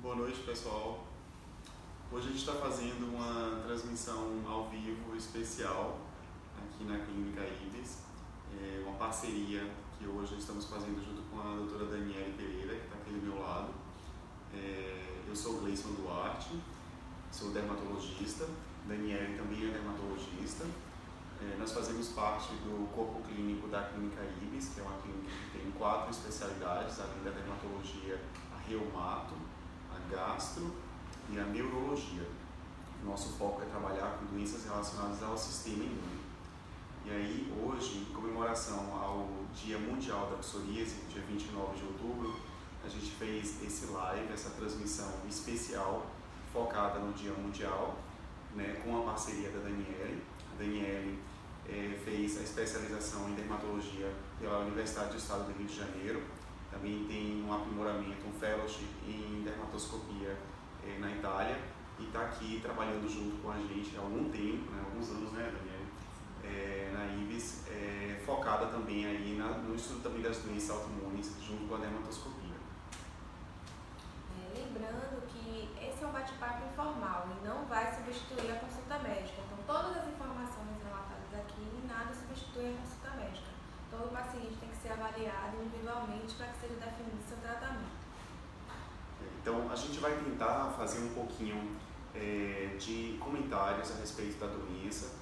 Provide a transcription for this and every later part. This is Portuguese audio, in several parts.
Boa noite, pessoal. Hoje a gente está fazendo uma transmissão ao vivo especial aqui na Clínica Ibis. É uma parceria que hoje estamos fazendo junto com a doutora Daniele Pereira, que está aqui do meu lado. Eu sou o Gleison Duarte, sou dermatologista. Daniele também é dermatologista. Nós fazemos parte do corpo clínico da Clínica Ibis, que é uma clínica que tem 4 especialidades, além da dermatologia, a reumato, a gastro e a neurologia. Nosso foco é trabalhar com doenças relacionadas ao sistema imune. E aí, hoje, em comemoração ao Dia Mundial da Psoríase, dia 29 de outubro, a gente fez esse live, essa transmissão especial focada no Dia Mundial, né, com a parceria da Daniele. A Daniele fez a especialização em dermatologia pela Universidade do Estado do Rio de Janeiro. Também tem um aprimoramento, um fellowship em dermatoscopia na Itália, e está aqui trabalhando junto com a gente há algum tempo, né, alguns anos, né, Daniele, na Ibis, focada também aí no estudo também das doenças autoimunes junto com a dermatoscopia. Lembrando que esse é um bate-papo informal e não vai substituir a consulta médica. Então, todas as informações relatadas aqui, nada substitui a consulta médica. Todo paciente tem que ser avaliado individualmente para que seja definido o seu tratamento. Então, a gente vai tentar fazer um pouquinho de comentários a respeito da doença.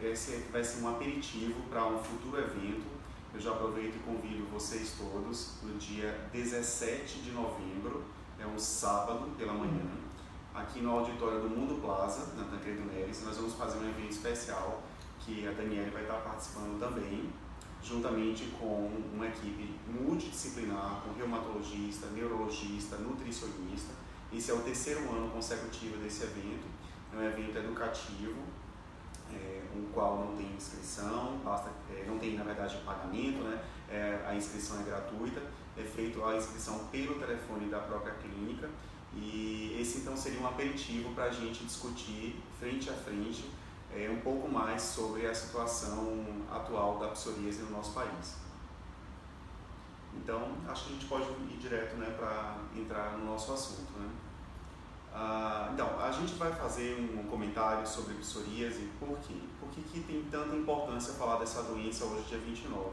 Esse vai ser um aperitivo para um futuro evento. Eu já aproveito e convido vocês todos no dia 17 de novembro, é um sábado pela manhã, aqui no auditório do Mundo Plaza, na Tancredo Neves. Nós vamos fazer um evento especial que a Daniele vai estar participando também, juntamente com uma equipe multidisciplinar, com reumatologista, neurologista, nutricionista. Esse é o 3º ano consecutivo desse evento. É um evento educativo, o qual não tem inscrição, não tem, na verdade, pagamento, né? A inscrição é gratuita, é feita a inscrição pelo telefone da própria clínica, e esse então seria um aperitivo para a gente discutir frente a frente um pouco mais sobre a situação atual da psoríase no nosso país. Então, acho que a gente pode ir direto, né, para entrar no nosso assunto, né? Então, a gente vai fazer um comentário sobre psoríase. Por quê? Por que tem tanta importância falar dessa doença hoje, dia 29?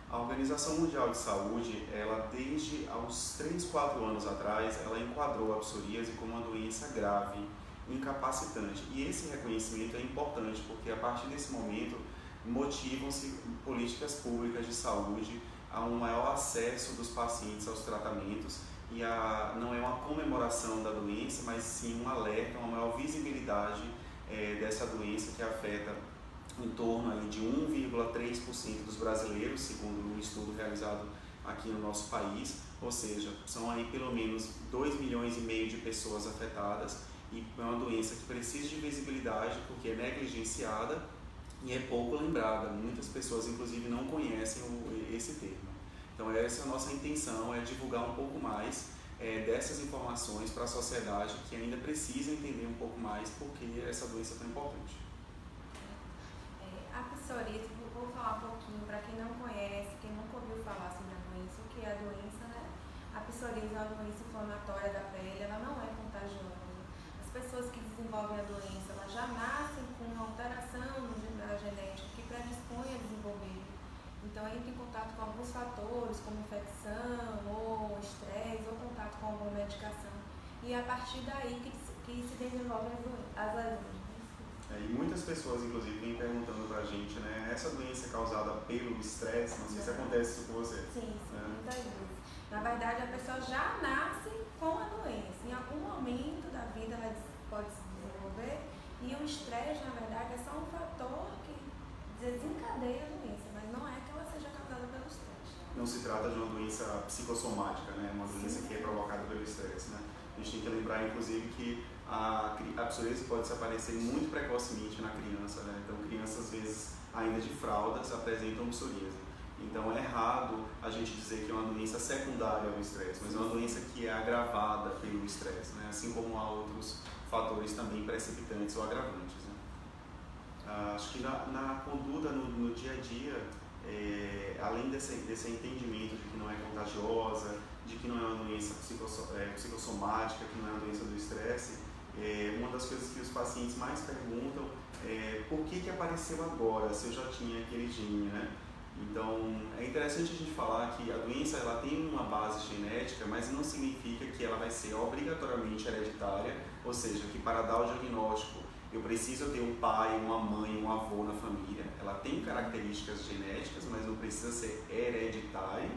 A Organização Mundial de Saúde, ela desde aos 3, 4 anos atrás, ela enquadrou a psoríase como uma doença grave, incapacitante. E esse reconhecimento é importante porque a partir desse momento motivam-se políticas públicas de saúde a um maior acesso dos pacientes aos tratamentos, e não é uma comemoração da doença, mas sim um alerta, uma maior visibilidade dessa doença que afeta em torno aí de 1,3% dos brasileiros, segundo um estudo realizado aqui no nosso país. Ou seja, são aí pelo menos 2,5 milhões de pessoas afetadas, e é uma doença que precisa de visibilidade porque é negligenciada e é pouco lembrada. Muitas pessoas, inclusive, não conhecem esse termo. Então, essa é a nossa intenção, é divulgar um pouco mais dessas informações para a sociedade, que ainda precisa entender um pouco mais por que essa doença é tão importante. A psoríase, vou falar um pouquinho para quem não conhece, quem nunca ouviu falar sobre a doença, o que é a doença, né? A psoríase é uma doença inflamatória da pele, ela não é contagiosa. As pessoas que desenvolvem a doença, elas já nascem com uma alteração na genética que predispõe a desenvolver. Então, entra em contato com alguns fatores, como infecção, ou estresse, ou contato com alguma medicação. E é a partir daí que se desenvolvem as lesões. E muitas pessoas, inclusive, vêm perguntando pra gente, né, essa doença é causada pelo estresse? Não sei se acontece isso com você. Sim, muitas vezes. Na verdade, a pessoa já nasce com a doença. Em algum momento da vida ela pode se desenvolver, e o estresse, na verdade, é só um fator que desencadeia a doença, mas não é que ela seja causada pelo estresse. Não se trata de uma doença psicossomática, né? Uma doença que é provocada pelo estresse, né? A gente tem que lembrar, inclusive, que a psoríase pode se aparecer muito precocemente na criança, né? Então, crianças, às vezes, ainda de fraldas, apresentam psoríase. Então, é errado a gente dizer que é uma doença secundária ao estresse, mas é uma doença que é agravada pelo estresse, né? Assim como há outros fatores também precipitantes ou agravantes, né? Acho que na conduta, no dia a dia, além desse entendimento de que não é contagiosa, de que não é uma doença psicossomática, que não é uma doença do estresse, uma das coisas que os pacientes mais perguntam é por que apareceu agora, se eu já tinha aquele gene, né? Então, é interessante a gente falar que a doença ela tem uma base genética, mas não significa que ela vai ser obrigatoriamente hereditária, ou seja, que para dar o diagnóstico eu preciso ter um pai, uma mãe, um avô na família. Ela tem características genéticas, mas não precisa ser hereditária,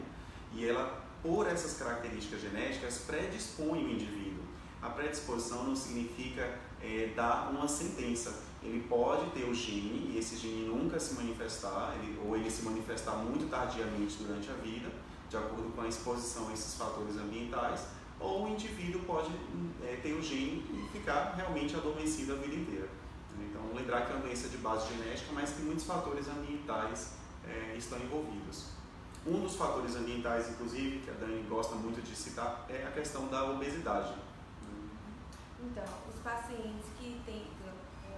e ela, por essas características genéticas, predispõe o indivíduo. A predisposição não significa dar uma sentença. Ele pode ter o gene e esse gene nunca se manifestar, ou ele se manifestar muito tardiamente durante a vida, de acordo com a exposição a esses fatores ambientais, ou o indivíduo pode ter o gene e ficar realmente adormecido a vida inteira. Então, lembrar que é uma doença de base genética, mas que muitos fatores ambientais estão envolvidos. Um dos fatores ambientais, inclusive, que a Dani gosta muito de citar, é a questão da obesidade. Então, os pacientes que têm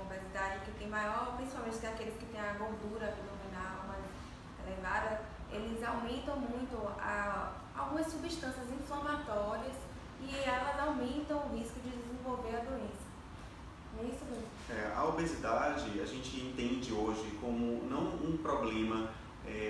obesidade, que tem maior, principalmente aqueles que têm a gordura abdominal mais elevada, eles aumentam muito algumas substâncias inflamatórias e elas aumentam o risco de desenvolver a doença. Não é isso mesmo? A obesidade a gente entende hoje como não um problema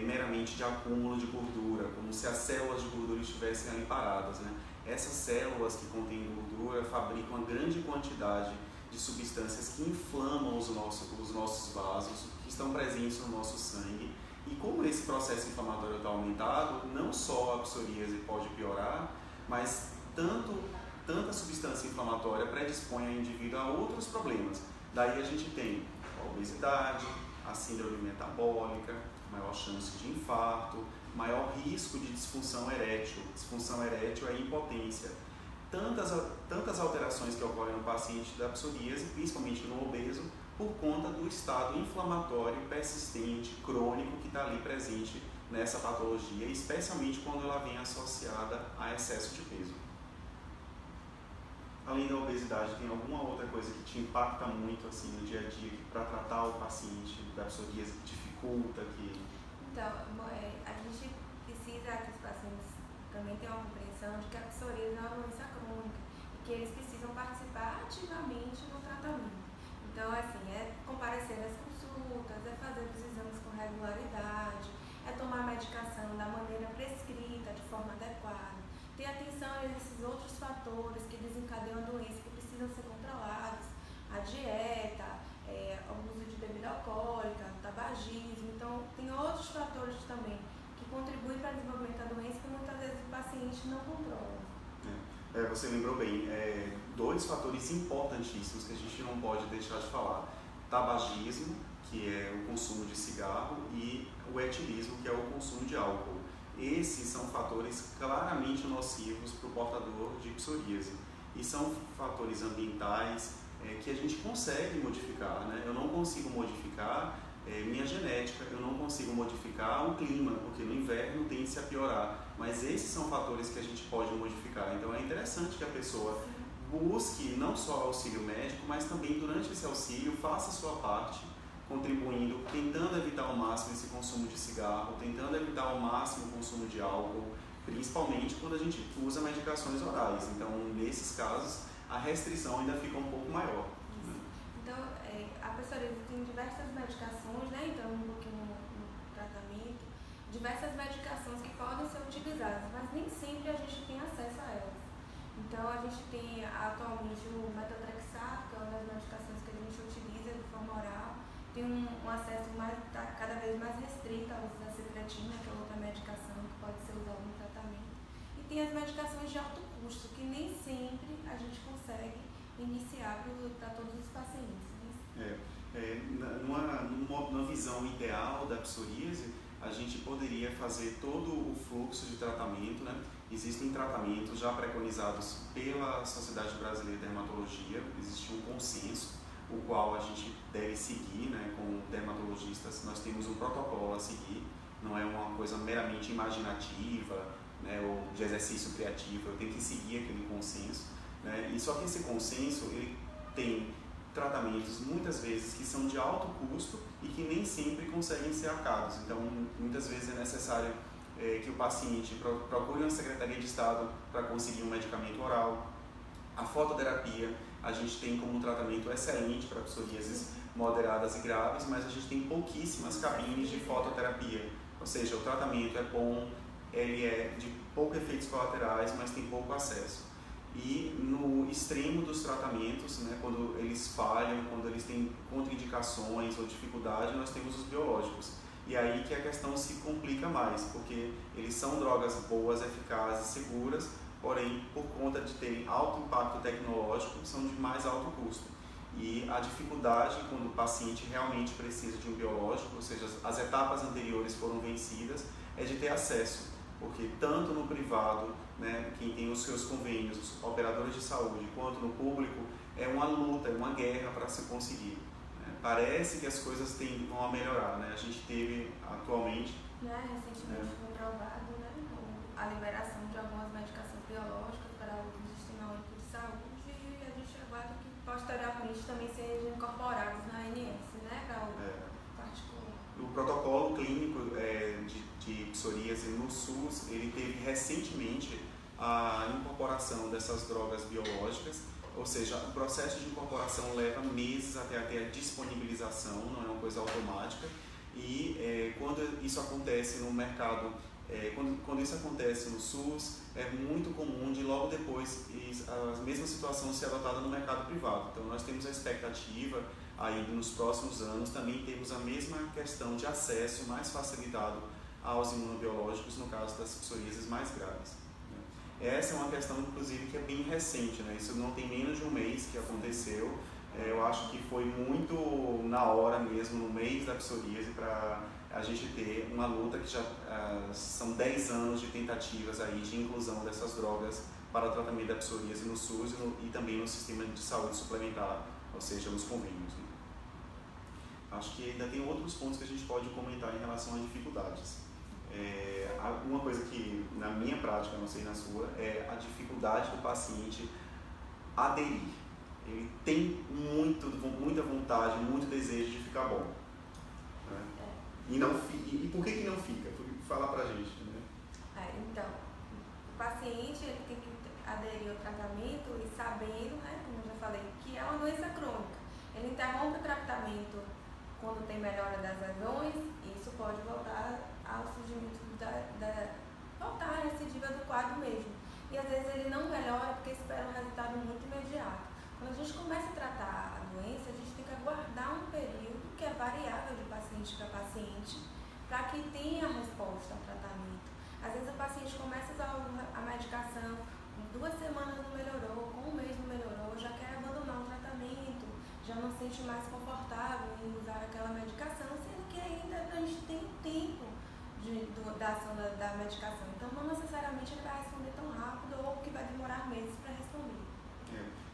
meramente de acúmulo de gordura, como se as células de gordura estivessem ali paradas, né? Essas células que contêm gordura fabricam uma grande quantidade de substâncias que inflamam os nossos vasos, que estão presentes no nosso sangue. E como esse processo inflamatório está aumentado, não só a psoríase pode piorar, mas tanta substância inflamatória predispõe o indivíduo a outros problemas. Daí a gente tem a obesidade, a síndrome metabólica, maior chance de infarto, maior risco de disfunção erétil. Disfunção erétil é impotência. Tantas alterações que ocorrem no paciente da psoríase, principalmente no obeso, por conta do estado inflamatório persistente, crônico, que está ali presente nessa patologia, especialmente quando ela vem associada a excesso de peso. Além da obesidade, tem alguma outra coisa que te impacta muito assim, no dia a dia, para tratar o paciente da psoríase, que dificulta, que... Então, a gente precisa que os pacientes também tenham uma compreensão de que a psoríase é uma doença crônica e que eles precisam participar ativamente no tratamento. Então, assim, é comparecer às consultas, é fazer os exames com regularidade, é tomar a medicação da maneira prescrita, de forma adequada, ter atenção a esses outros fatores que desencadeiam a doença que precisam ser controlados, a dieta, o uso de bebida alcoólica, o tabagismo. Então, tem outros fatores também que contribuem para o desenvolvimento da doença que muitas vezes o paciente não controla. Você lembrou bem, dois fatores importantíssimos que a gente não pode deixar de falar: tabagismo, que é o consumo de cigarro, e o etilismo, que é o consumo de álcool. Esses são fatores claramente nocivos para o portador de psoríase e são fatores ambientais que a gente consegue modificar, né? Eu não consigo modificar minha genética, eu não consigo modificar o clima, porque no inverno tende-se a piorar, mas esses são fatores que a gente pode modificar. Então é interessante que a pessoa busque não só auxílio médico, mas também durante esse auxílio faça a sua parte, contribuindo, tentando evitar ao máximo esse consumo de cigarro, tentando evitar ao máximo o consumo de álcool, principalmente quando a gente usa medicações orais. Então, nesses casos, a restrição ainda fica um pouco maior. Então, a psoríase tem diversas medicações, né? Então, um pouquinho no tratamento, diversas medicações que podem ser utilizadas, mas nem sempre a gente tem acesso a elas. Então, a gente tem atualmente o metotrexato, que é uma das medicações que a gente utiliza de forma oral, tem um acesso cada vez mais restrito ao uso da cetretina, que é outra medicação que pode ser usada no tratamento. E tem as medicações de alto custo, que nem sempre a gente consegue iniciar para todos os pacientes. Numa visão ideal da psoríase, a gente poderia fazer todo o fluxo de tratamento, né? Existem tratamentos já preconizados pela Sociedade Brasileira de Dermatologia, existe um consenso, o qual a gente deve seguir, né, como dermatologistas. Nós temos um protocolo a seguir, não é uma coisa meramente imaginativa, né, ou de exercício criativo, eu tenho que seguir aquele consenso, né, e só que esse consenso ele tem tratamentos, muitas vezes, que são de alto custo e que nem sempre conseguem ser arcados. Então, muitas vezes é necessário que o paciente procure uma Secretaria de Estado para conseguir um medicamento oral. A fototerapia, a gente tem como um tratamento excelente para psoríases moderadas e graves, mas a gente tem pouquíssimas cabines de fototerapia. Ou seja, o tratamento é bom, ele é de poucos efeitos colaterais, mas tem pouco acesso. E no extremo dos tratamentos, né, quando eles falham, quando eles têm contraindicações ou dificuldade, nós temos os biológicos. E aí que a questão se complica mais, porque eles são drogas boas, eficazes, seguras, porém, por conta de terem alto impacto tecnológico, são de mais alto custo. E a dificuldade quando o paciente realmente precisa de um biológico, ou seja, as etapas anteriores foram vencidas, é de ter acesso, porque tanto no privado, né, quem tem os seus convênios, os operadores de saúde, quanto no público, é uma luta, é uma guerra para se conseguir. Parece que as coisas vão a melhorar, né? A gente teve atualmente... Recentemente foi aprovado, né, a liberação de algumas medicações biológicas para o sistema único de saúde e a gente aguarda que posteriormente também sejam incorporados na ANS, né, para o particular. O protocolo clínico de psoríase no SUS, ele teve recentemente a incorporação dessas drogas biológicas. Ou seja, o processo de incorporação leva meses até a disponibilização, não é uma coisa automática. E quando isso acontece no mercado, quando isso acontece no SUS, é muito comum de logo depois a mesma situação ser adotada no mercado privado. Então nós temos a expectativa aí nos próximos anos também temos a mesma questão de acesso mais facilitado aos imunobiológicos no caso das psoríases mais graves. Essa é uma questão, inclusive, que é bem recente, né? Isso não tem menos de um mês que aconteceu. Eu acho que foi muito na hora mesmo, no mês da psoríase, para a gente ter uma luta que já são 10 anos de tentativas aí de inclusão dessas drogas para o tratamento da psoríase no SUS e também no sistema de saúde suplementar, ou seja, nos convênios. Né? Acho que ainda tem outros pontos que a gente pode comentar em relação a dificuldades. Uma coisa que na minha prática, não sei na sua, é a dificuldade do paciente aderir. Ele tem muita vontade, muito desejo de ficar bom. Né? E por que não fica? Fala pra gente. Né? Então, o paciente ele tem que aderir ao tratamento e sabendo, né, como eu já falei, que é uma doença crônica. Ele interrompe o tratamento quando tem melhora das lesões, e isso pode voltar ao surgimento voltar à recidiva do quadro mesmo. E às vezes ele não melhora porque espera um resultado muito imediato. Quando a gente começa a tratar a doença, a gente tem que aguardar um período que é variável de paciente para paciente, para que tenha resposta ao tratamento. Às vezes o paciente começa a usar a medicação, com 2 semanas não melhorou, com 1 mês não melhorou, já quer abandonar o tratamento, já não se sente mais confortável em usar aquela medicação, sendo que ainda a gente tem tempo da ação da medicação. Então, não necessariamente ele vai responder tão rápido ou que vai demorar meses para responder.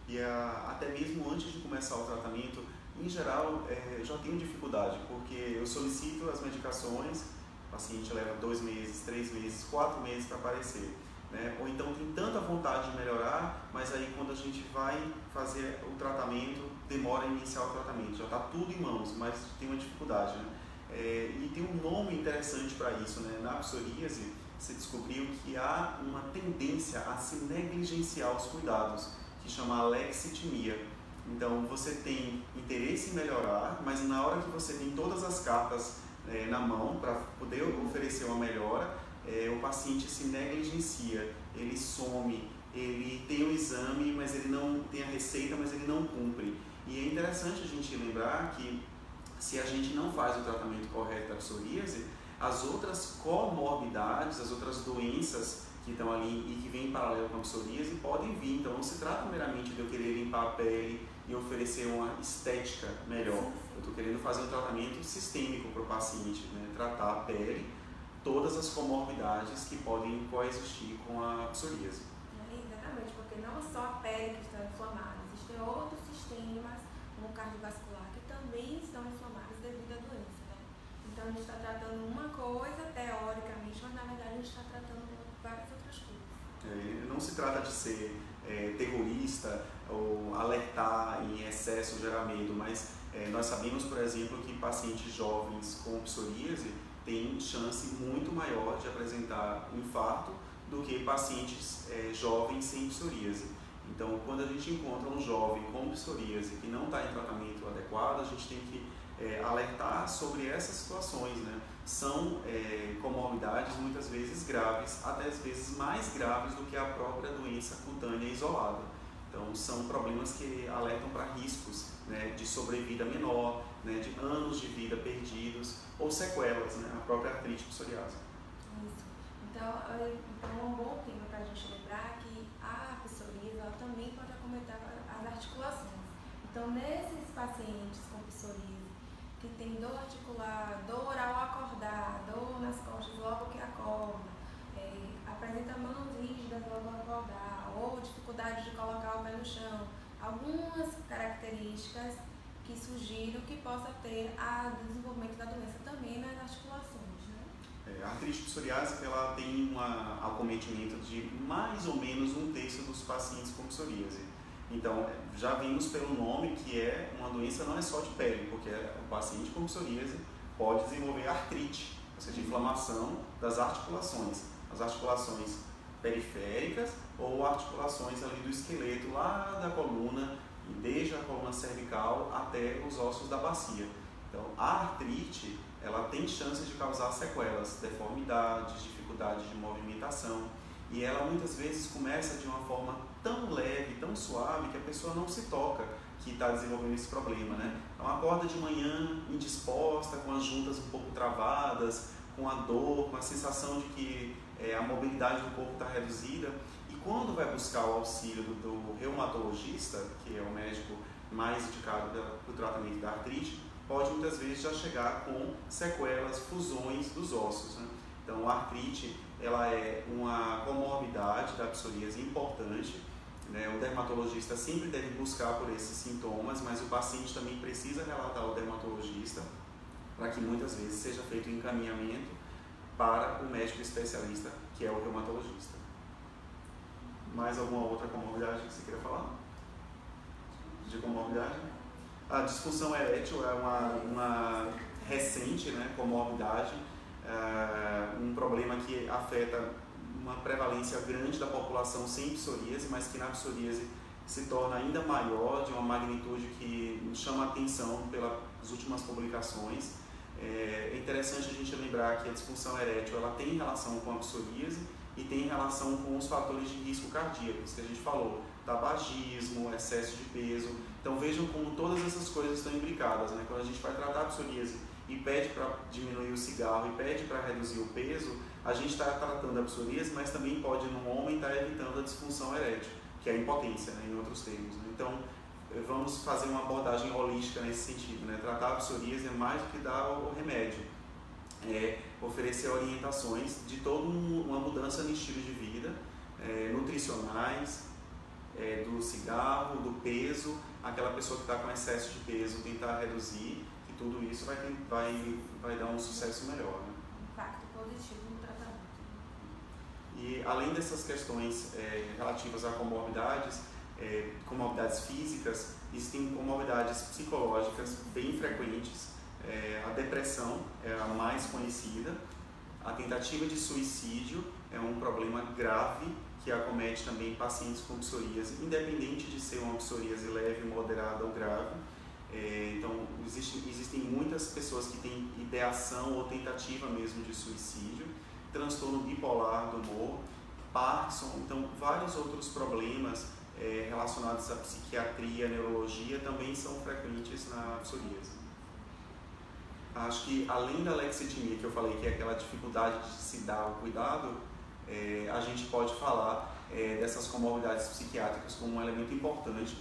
E até mesmo antes de começar o tratamento, em geral, eu já tenho dificuldade, porque eu solicito as medicações, o paciente leva 2 meses, 3 meses, 4 meses para aparecer. Né? Ou então tem tanta vontade de melhorar, mas aí quando a gente vai fazer o tratamento, demora a iniciar o tratamento. Já está tudo em mãos, mas tem uma dificuldade. Né? E tem um nome interessante para isso, né? Na psoríase se descobriu que há uma tendência a se negligenciar os cuidados, que chama alexitimia. Então você tem interesse em melhorar, mas na hora que você tem todas as cartas na mão para poder oferecer uma melhora, o paciente se negligencia, ele some, ele tem o exame, mas ele não tem a receita, mas ele não cumpre. E é interessante a gente lembrar que se a gente não faz o tratamento correto da psoríase, as outras comorbidades, as outras doenças que estão ali e que vêm em paralelo com a psoríase podem vir. Então não se trata meramente de eu querer limpar a pele e oferecer uma estética melhor. Eu estou querendo fazer um tratamento sistêmico para o paciente, né? Tratar a pele, todas as comorbidades que podem coexistir com a psoríase. Exatamente, porque não só a pele que está inflamada, existem outros sistemas, como o cardiovascular, que também estão inflamados devido à doença. Né? Então a gente está tratando uma coisa, teoricamente, mas na verdade a gente está tratando várias outras coisas. Não se trata de ser terrorista ou alertar em excesso gera medo, mas nós sabemos, por exemplo, que pacientes jovens com psoríase têm chance muito maior de apresentar infarto do que pacientes jovens sem psoríase. Então, quando a gente encontra um jovem com psoríase que não está em tratamento adequado, a gente tem que alertar sobre essas situações, né? São comorbidades muitas vezes graves, até às vezes mais graves do que a própria doença cutânea isolada. Então, são problemas que alertam para riscos, né, de sobrevida menor, né, de anos de vida perdidos ou sequelas, né, a própria artrite psoriásica. Isso. Então, é um bom tema para a gente lembrar que a psoríase ela também pode acometer as articulações. Então, nesses pacientes com psoríase que tem dor articular, dor ao acordar, dor nas costas logo que acorda, apresenta mãos rígidas logo ao acordar, ou dificuldade de colocar o pé no chão, algumas características que sugiram que possa ter o desenvolvimento da doença também nas articulações, né? A artrite psoriásica ela tem um acometimento de mais ou menos 1/3 dos pacientes com psoríase. Então, já vimos pelo nome que é uma doença não é só de pele, porque o paciente com psoríase pode desenvolver artrite, ou seja, inflamação das articulações. As articulações periféricas ou articulações ali do esqueleto, lá da coluna, desde a coluna cervical até os ossos da bacia. Então, a artrite, ela tem chances de causar sequelas, deformidades, dificuldade de movimentação, e ela muitas vezes começa de uma forma tão leve, tão suave, que a pessoa não se toca que está desenvolvendo esse problema, né? Então, acorda de manhã indisposta, com as juntas um pouco travadas, com a dor, com a sensação de que a mobilidade do corpo está reduzida, e quando vai buscar o auxílio do reumatologista, que é o médico mais indicado para o tratamento da artrite, pode muitas vezes já chegar com sequelas, fusões dos ossos, né? Então, a artrite ela é uma comorbidade da psoríase importante, né? O dermatologista sempre deve buscar por esses sintomas, mas o paciente também precisa relatar ao dermatologista para que muitas vezes seja feito o encaminhamento para o médico especialista, que é o reumatologista. Mais alguma outra comorbidade que você queira falar? De comorbidade? A disfunção erétil é uma recente, né, comorbidade, um problema que afeta uma prevalência grande da população sem psoríase, mas que na psoríase se torna ainda maior, de uma magnitude que chama a atenção pelas últimas publicações. É interessante a gente lembrar que a disfunção erétil ela tem relação com a psoríase e tem relação com os fatores de risco cardíacos que a gente falou, tabagismo, excesso de peso. Então vejam como todas essas coisas estão imbricadas, né? Quando a gente vai tratar a psoríase e pede para diminuir o cigarro e pede para reduzir o peso, a gente está tratando a psoríase, mas também pode no homem estar evitando a disfunção erétil, que é a impotência, né? Em outros termos, né? Então vamos fazer uma abordagem holística nesse sentido, né? Tratar a psoríase é mais do que dar o remédio, é oferecer orientações de toda uma mudança no estilo de vida, nutricionais, do cigarro, do peso, aquela pessoa que está com excesso de peso tentar reduzir, que tudo isso vai dar um sucesso melhor, né? Impacto positivo no tratamento. E além dessas questões relativas a comorbidades físicas, existem comorbidades psicológicas bem frequentes. A depressão é a mais conhecida, a tentativa de suicídio é um problema grave que acomete também pacientes com psoríase, independente de ser uma psoríase leve, moderada ou grave. Então, existem muitas pessoas que têm ideação ou tentativa mesmo de suicídio, transtorno bipolar do humor, Parkinson, então vários outros problemas relacionados à psiquiatria, neurologia também são frequentes na psoríase. Acho que além da lexitimia que eu falei, que é aquela dificuldade de se dar o cuidado, a gente pode falar dessas comorbidades psiquiátricas como um elemento importante.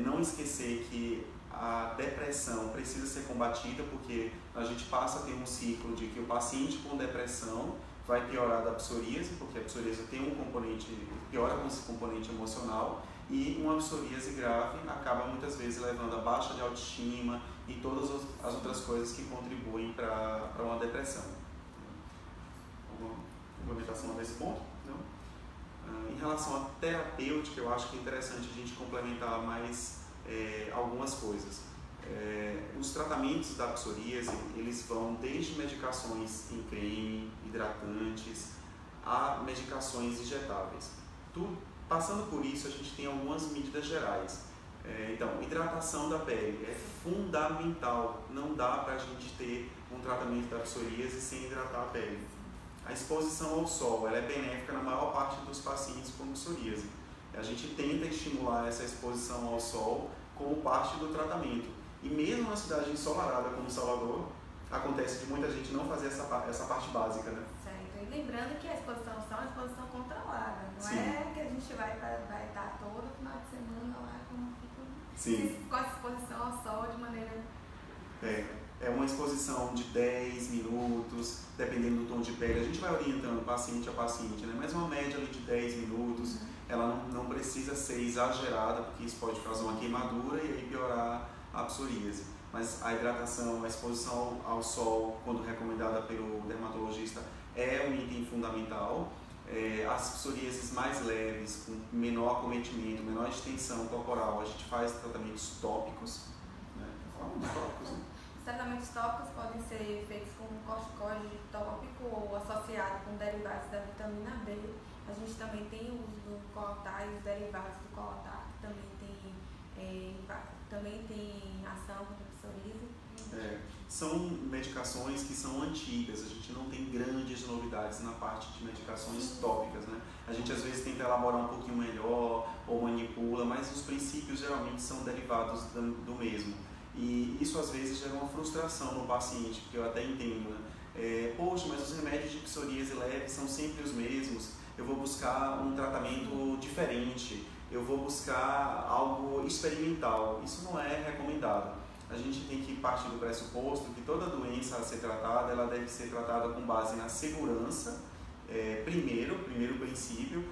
Não esquecer que a depressão precisa ser combatida, porque a gente passa a ter um ciclo de que o paciente com depressão vai piorar da psoríase, porque a psoríase tem um componente, piora com esse componente emocional, e uma psoríase grave acaba muitas vezes levando a baixa de autoestima e todas as outras coisas que contribuem para uma depressão. Alguma complementação desse ponto? Não? Em relação à terapêutica, eu acho que é interessante a gente complementar mais algumas coisas. Os tratamentos da psoríase, eles vão desde medicações em creme, hidratantes, a medicações injetáveis. Passando por isso, a gente tem algumas medidas gerais. Então, hidratação da pele é fundamental. Não dá para a gente ter um tratamento da psoríase sem hidratar a pele. A exposição ao sol, ela é benéfica na maior parte dos pacientes com psoríase. A gente tenta estimular essa exposição ao sol como parte do tratamento. E mesmo na cidade ensolarada como Salvador, acontece de muita gente não fazer essa parte básica, né? Certo. E lembrando que a exposição ao sol é uma exposição controlada. Não Sim. é que a gente vai estar todo final de semana lá Sim. com a exposição ao sol de maneira... É uma exposição de 10 minutos, dependendo do tom de pele. A gente vai orientando paciente a paciente, né? Mas uma média ali de 10 minutos, ela não precisa ser exagerada, porque isso pode causar uma queimadura e aí piorar a psoríase. Mas a hidratação, a exposição ao sol, quando recomendada pelo dermatologista, é um item fundamental. As psoríases mais leves, com menor acometimento, menor extensão corporal, a gente faz tratamentos tópicos, né? Tópicos, né? Os tratamentos tópicos podem ser feitos com corticoide tópico ou associado com derivados da vitamina B. A gente também tem o uso do Colatar e os derivados do Colatar, que também tem ação contra a psoríase. São medicações que são antigas, a gente não tem grandes novidades na parte de medicações tópicas, né? A gente às vezes tenta elaborar um pouquinho melhor ou manipula, mas os princípios geralmente são derivados do mesmo. E isso às vezes gera uma frustração no paciente, porque eu até entendo, né? Poxa, mas os remédios de psoríase leve são sempre os mesmos, eu vou buscar um tratamento diferente, eu vou buscar algo experimental. Isso não é recomendado. A gente tem que partir do pressuposto que toda doença a ser tratada, ela deve ser tratada com base na segurança, primeiro princípio,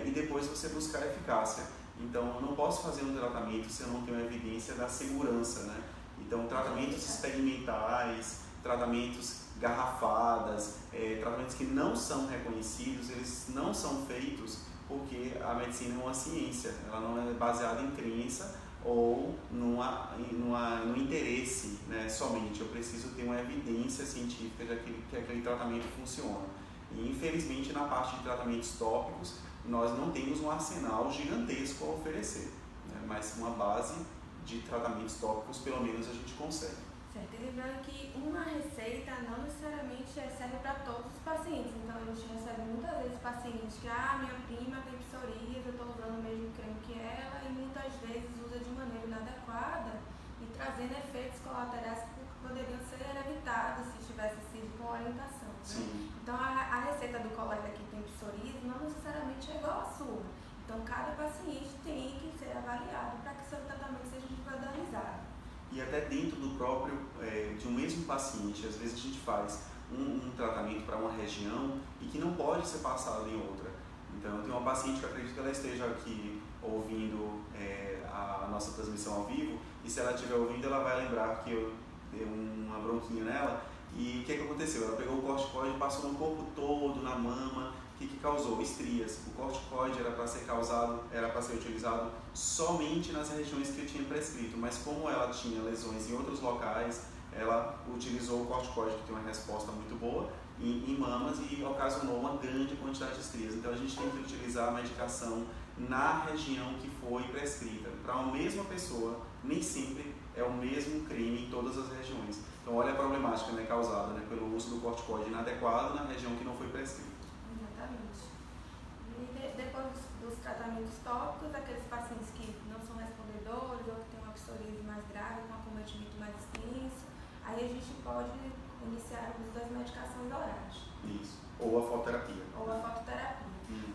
e depois você buscar a eficácia. Então, eu não posso fazer um tratamento se eu não tenho evidência da segurança, né? Então, tratamentos experimentais, tratamentos garrafadas, tratamentos que não são reconhecidos, eles não são feitos porque a medicina é uma ciência, ela não é baseada em crença ou no interesse, né, somente. Eu preciso ter uma evidência científica de que aquele tratamento funciona. E, infelizmente, na parte de tratamentos tópicos, nós não temos um arsenal gigantesco a oferecer, né? Mas uma base de tratamentos tópicos, pelo menos, a gente consegue. Certo, e lembrando que uma receita não necessariamente serve para todos os pacientes. Então, a gente recebe muitas vezes pacientes que, minha prima tem psoríase, eu estou usando o mesmo creme que ela, e muitas vezes usa de maneira inadequada e trazendo efeitos colaterais que poderiam ser evitados se tivesse sido com orientação. Né? Então, a receita do colega que tem psoríase não necessariamente é igual à sua. Então, cada paciente tem que ser avaliado para que seu tratamento seja individualizado. E até dentro do próprio, de um mesmo paciente, às vezes a gente faz um tratamento para uma região e que não pode ser passado em outra. Então, eu tenho uma paciente que eu acredito que ela esteja aqui ouvindo a nossa transmissão ao vivo, e se ela estiver ouvindo, ela vai lembrar que eu dei uma bronquinha nela. E o que aconteceu? Ela pegou o corticoide e passou no corpo todo, na mama. O que causou? Estrias. O corticoide era para ser utilizado somente nas regiões que eu tinha prescrito, mas como ela tinha lesões em outros locais, ela utilizou o corticoide, que tem uma resposta muito boa, em mamas, e ocasionou uma grande quantidade de estrias. Então a gente tem que utilizar a medicação na região que foi prescrita. Para uma mesma pessoa, nem sempre é o mesmo creme em todas as regiões. Então olha a problemática, né, causada, né, pelo uso do corticoide inadequado na região que não foi prescrita. E depois dos tratamentos tópicos, aqueles pacientes que não são respondedores ou que têm uma psoríase mais grave, com acometimento mais extenso, aí a gente pode iniciar o uso das medicações orais. Isso. Ou a fototerapia.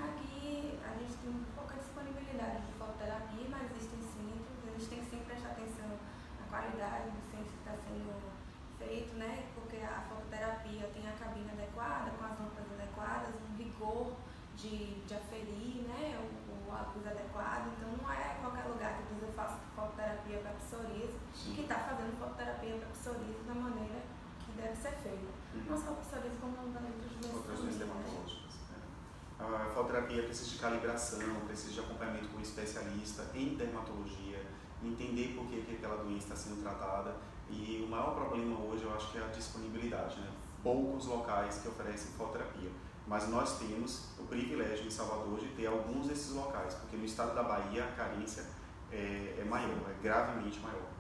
Aqui a gente tem pouca disponibilidade de fototerapia, mas existem centros, a gente tem que sempre prestar atenção na qualidade do centro que está sendo feito, né? Porque a fototerapia tem a cabine adequada, com as roupas adequadas, um rigor de aferir, né, o uso adequado. Então não é qualquer lugar que diz eu faço fototerapia para psoríase que está fazendo fototerapia para psoríase da maneira que deve ser feita. Não só para psoríase, como outras doenças dermatológicas. psoríase precisa de calibração, precisa de acompanhamento com um especialista em dermatologia, entender por que aquela doença está sendo tratada. E o maior problema hoje eu acho que é a disponibilidade, né? Poucos locais que oferecem fototerapia, mas nós temos o privilégio em Salvador de ter alguns desses locais, porque no estado da Bahia a carência é maior, é gravemente maior.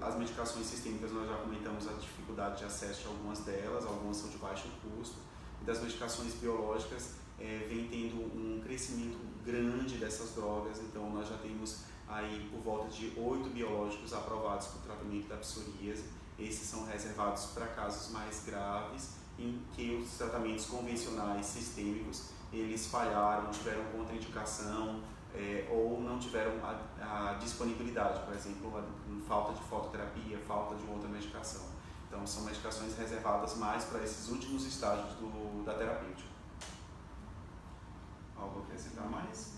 As medicações sistêmicas, nós já comentamos a dificuldade de acesso de algumas delas, algumas são de baixo custo, e das medicações biológicas vem tendo um crescimento grande dessas drogas. Então nós já temos aí por volta de 8 biológicos aprovados para o tratamento da psoríase. Esses são reservados para casos mais graves, em que os tratamentos convencionais sistêmicos eles falharam, tiveram contraindicação, ou não tiveram a disponibilidade, por exemplo, a falta de fototerapia, falta de outra medicação. Então são medicações reservadas mais para esses últimos estágios da terapêutica. Algo a acrescentar mais?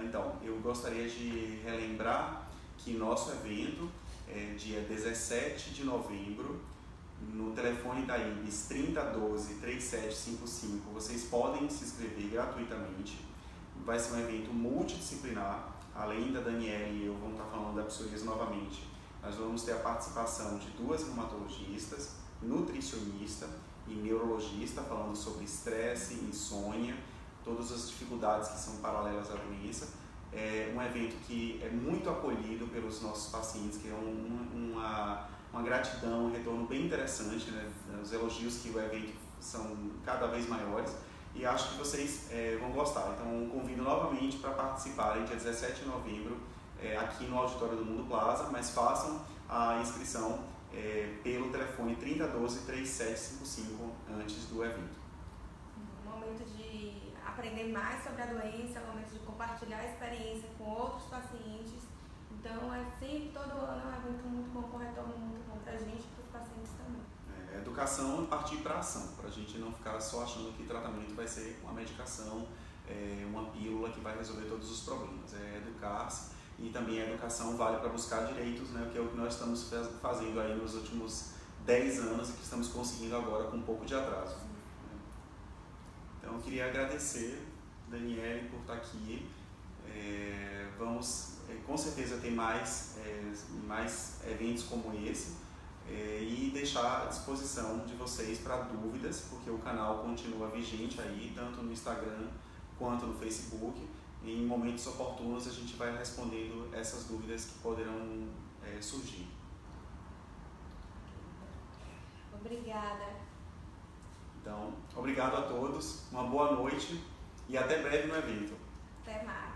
Então, eu gostaria de relembrar que nosso evento é dia 17 de novembro, no telefone da IBIS 3012-3755. Vocês podem se inscrever gratuitamente. Vai ser um evento multidisciplinar. Além da Daniela e eu vamos estar falando da psoríase novamente, nós vamos ter a participação de 2 reumatologistas, nutricionista e neurologista, falando sobre estresse, insônia, todas as dificuldades que são paralelas à doença. É um evento que é muito acolhido pelos nossos pacientes, que é uma gratidão, um retorno bem interessante, né? Os elogios que o evento são cada vez maiores, e acho que vocês vão gostar. Então convido novamente para participarem dia 17 de novembro aqui no auditório do Mundo Plaza, mas façam a inscrição pelo telefone 3012-3755 antes do evento. Um momento de aprender mais sobre a doença, um momento de compartilhar a experiência com outros pacientes. Então é sempre, todo ano, é um evento muito bom, com retorno muito bom para a gente e para os pacientes também. Educação e partir para a ação, para a gente não ficar só achando que tratamento vai ser uma medicação, uma pílula que vai resolver todos os problemas. É educar-se, e também a educação vale para buscar direitos, né, que é o que nós estamos fazendo aí nos últimos 10 anos e que estamos conseguindo agora com um pouco de atraso. Então eu queria agradecer, Daniele, por estar aqui. Vamos com certeza ter mais eventos como esse. E deixar à disposição de vocês para dúvidas, porque o canal continua vigente aí, tanto no Instagram quanto no Facebook. E em momentos oportunos a gente vai respondendo essas dúvidas que poderão surgir. Obrigada. Então, obrigado a todos, uma boa noite e até breve no evento. Até mais.